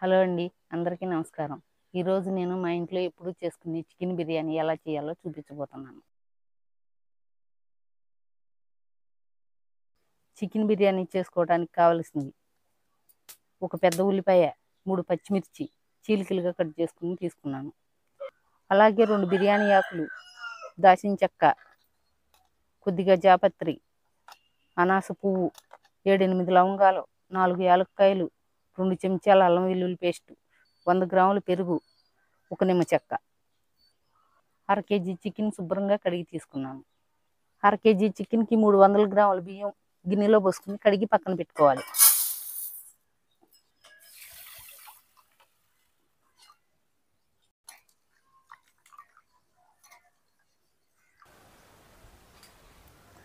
Hello అండి, అందరికీ నమస్కారం. ఈరోజు నేను మా ఇంట్లో ఎప్పుడు చేసుకునే చికెన్ బిర్యానీ ఎలా చేయాలో చూపించబోతున్నాను. చికెన్ బిర్యానీ చేసుకోవడానికి కావలసినవి: ఒక పెద్ద ఉల్లిపాయ, 3 పచ్చిమిర్చి చీలికలుగా కట్ చేసుకుని తీసుకున్నాను. అలాగే 2 బిర్యానీ ఆకులు, దాల్చిన చెక్క, కొద్దిగా జాపత్రి, అనాస పువ్వు, 7-8 లవంగాలు, 4 యాలక్కాయలు, 2 చెంచాల అల్లం వెల్లుల్లి పేస్టు, 100 గ్రాముల పెరుగు, 1 నిమ్మ చెక్క. 1/2 కేజీ చికెన్ శుభ్రంగా కడిగి తీసుకున్నాను. 1/2 కేజీ చికెన్కి 300 గ్రాముల బియ్యం గిన్నెలో పోసుకుని కడిగి పక్కన పెట్టుకోవాలి.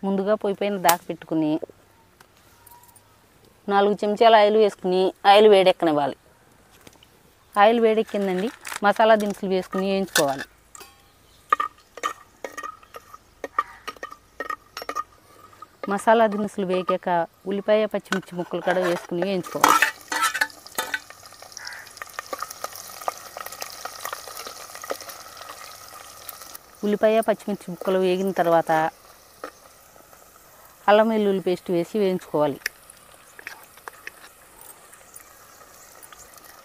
ముందుగా పొయ్యి పైన దాకా పెట్టుకుని 4 చెంచాల ఆయిల్ వేసుకుని ఆయిల్ వేడెక్కనివ్వాలి. ఆయిల్ వేడెక్కిందండి, మసాలా దినుసులు వేసుకుని వేయించుకోవాలి. మసాలా దినుసులు వేగాక ఉల్లిపాయ, పచ్చిమిర్చి ముక్కలు కూడా వేసుకుని వేయించుకోవాలి. ఉల్లిపాయ, పచ్చిమిర్చి ముక్కలు వేగిన తర్వాత అల్లం వెల్లుల్లి పేస్ట్ వేసి వేయించుకోవాలి.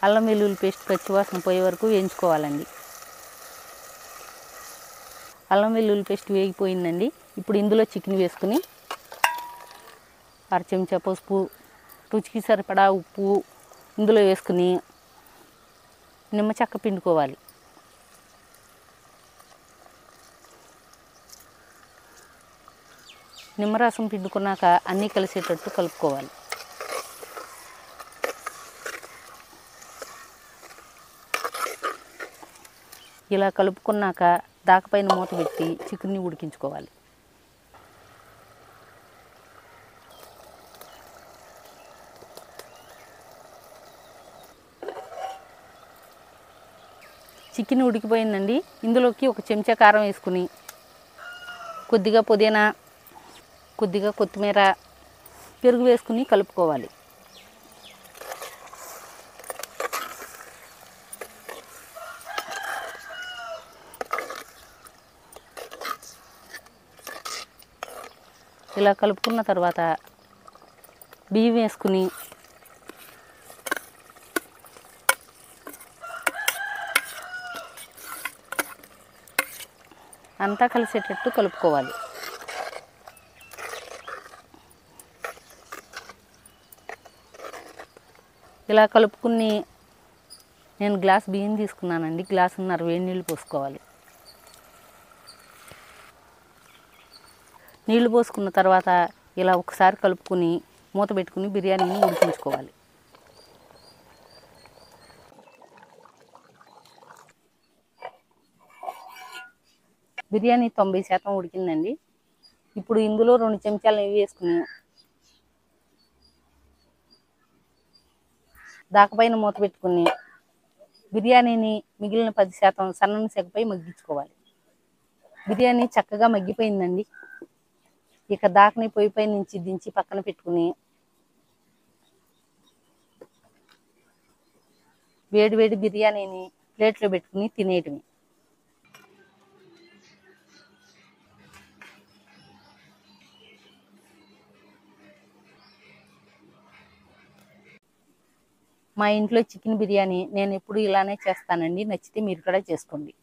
అల్లం వెల్లుల్లి పేస్ట్ పచ్చివాసన పోయే వరకు వేయించుకోవాలండి. అల్లం వెల్లుల్లి పేస్ట్ వేగిపోయిందండి. ఇప్పుడు ఇందులో చికెన్ వేసుకుని 1/2 చెంచా పసుపు, రుచికి సరిపడా ఉప్పు ఇందులో వేసుకుని నిమ్మ చెక్క పిండుకోవాలి. నిమ్మరసం పిండుకున్నాక అన్నీ కలిసేటట్టు కలుపుకోవాలి. ఇలా కలుపుకున్నాక దాకపైన మూత పెట్టి చికెన్ని ఉడికించుకోవాలి. చికెన్ ఉడికిపోయిందండి. ఇందులోకి 1 చెంచా కారం వేసుకుని కొద్దిగా పుదీనా, కొద్దిగా కొత్తిమీర, పెరుగు వేసుకుని కలుపుకోవాలి. ఇలా కలుపుకున్న తర్వాత బియ్యం వేసుకుని అంతా కలిసేటట్టు కలుపుకోవాలి. ఇలా కలుపుకుని నేను గ్లాస్ బియ్యం తీసుకున్నానండి. గ్లాసున్నర వేడి నీళ్ళు పోసుకోవాలి. నీళ్లు పోసుకున్న తర్వాత ఇలా ఒకసారి కలుపుకుని మూత పెట్టుకుని బిర్యానీని ఉడికించుకోవాలి. బిర్యానీ 90% ఉడికిందండి. ఇప్పుడు ఇందులో 2 చెంచాలు నెయ్యి వేసుకుని దాకపైన మూత పెట్టుకుని బిర్యానీని మిగిలిన 10% సన్నని సెగపై మగ్గించుకోవాలి. బిర్యానీ చక్కగా మగ్గిపోయిందండి. ఇక దాకని పొయ్యిపై నుంచి దించి పక్కన పెట్టుకుని వేడి వేడి బిర్యానీని ప్లేట్లో పెట్టుకుని తినేయటమే. మా ఇంట్లో చికెన్ బిర్యానీ నేను ఎప్పుడు ఇలానే చేస్తానండి. నచ్చితే మీరు కూడా చేసుకోండి.